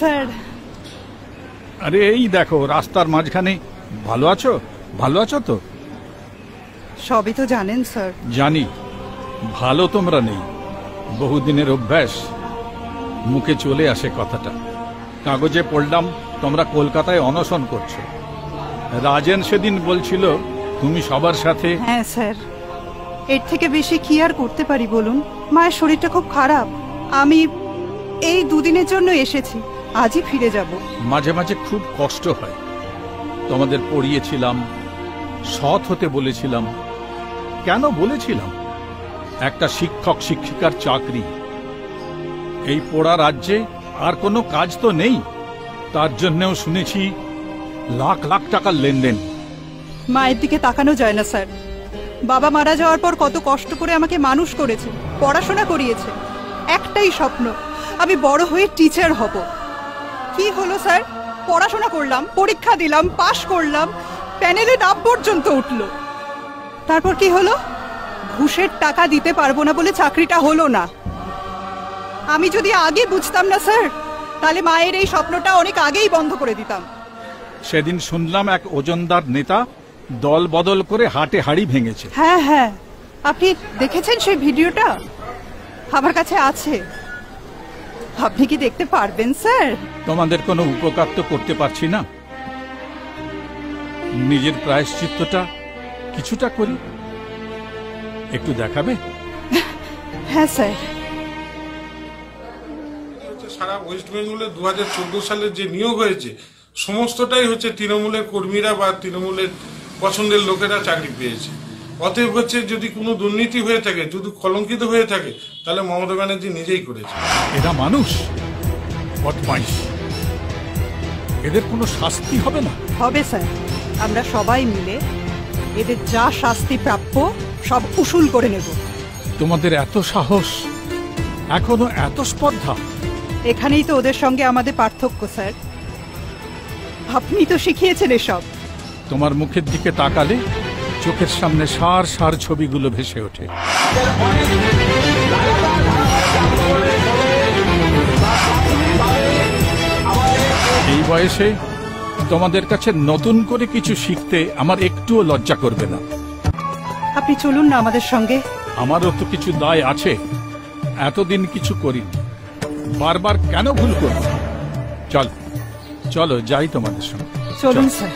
Sir. আরে এই দেখো রাস্তার মাঝখানে। ভালো আছো? ভালো আছো তো? সবই তো জানেন স্যার। জানি ভালো তোমরা নেই, বহুদিনের অভ্যাস, মুখে চলে আসে কথাটা। কাগজে পড়লাম তোমরা কলকাতায় অনশন করছো। রাজেন সেদিন বলছিল তুমি সবার সাথে। হ্যাঁ স্যার, এর থেকে বেশি কি আর করতে পারি বলুন? মায়ের শরীরটা খুব খারাপ, আমি এই দুদিনের জন্য এসেছি, আজই ফিরে যাব। মাঝে মাঝে খুব কষ্ট হয়। তোমাদের পড়িয়েছিলাম, সৎ হতে বলেছিলাম। কেন বলেছিলাম? একটা শিক্ষক শিক্ষিকার চাকরি, এই পোড়া রাজ্যে আর কোনো কাজ তো নেই। তার জন্যও শুনেছি লাখ লাখ টাকার লেনদেন। মায়ের দিকে তাকানো যায় না স্যার। বাবা মারা যাওয়ার পর কত কষ্ট করে আমাকে মানুষ করেছে, পড়াশোনা করিয়েছে। একটাই স্বপ্ন, আমি বড় হয়ে টিচার হব। কি হলো স্যার? পড়াশোনা করলাম, পরীক্ষা দিলাম, পাশ করলাম, প্যানেলে নাম পর্যন্ত উঠলো। তারপর কি হলো? ঘুষের টাকা দিতে পারবো না বলে চাকরিটা হলো না। আমি যদি আগে বুঝতাম না স্যার, তাহলে মায়ের এই স্বপ্নটা অনেক আগেই বন্ধ করে দিতাম। সেদিন শুনলাম এক ওজনদার নেতা দল বদল করে হাটে হাড়ি ভেঙেছে। হ্যাঁ হ্যাঁ, আপনি দেখেছেন সেই ভিডিওটা? আমার কাছে আছে, আপনি কি দেখতে পারবেন স্যার? তোমাদের কোনো উপকার তো করতে পারছি না, নিজের প্রায়শ্চিত্তটা কিছুটা করি, একটু দেখাবে? হ্যাঁ স্যার। সারা ওয়েস্ট বেঙ্গলে 2014 সালে যে নিয়োগ হয়েছে সমস্তটাই হচ্ছে তৃণমূলের কর্মীরা বা তৃণমূলের পছন্দের লোকেরা চাকরি পেয়েছে। অতএব হচ্ছে যদি কোনো দুর্নীতি হয়ে থাকে, যদি কলঙ্কিত হয়ে থাকে, তাহলে মমতা ব্যানার্জি নিজেই করেছে। এরা মানুষ, বদমাইশ, এদের কোনো শাস্তি হবে না? হবে স্যার, আমরা সবাই মিলে এদের যা শাস্তি প্রাপ্য সব উসুল করে নেব। তোমাদের এত সাহস, এখনো এত স্পর্ধা? এখানেই তো ওদের সঙ্গে আমাদের পার্থক্য স্যার। আপনি তো শিখিয়েছেন এসব। তোমার মুখের দিকে তাকালে চোখের সামনে সার সার ছবিগুলো ভেসে ওঠে। এই বয়সে তোমাদের কাছে নতুন করে কিছু শিখতে আমার একটুও লজ্জা করবে না। আপনি চলুন না আমাদের সঙ্গে। আমারও তো কিছু দায় আছে, এতদিন কিছু করিনি, বারবার কেন ভুল করব? চলো চলো যাই তোমাদের সঙ্গে। চলুন স্যার।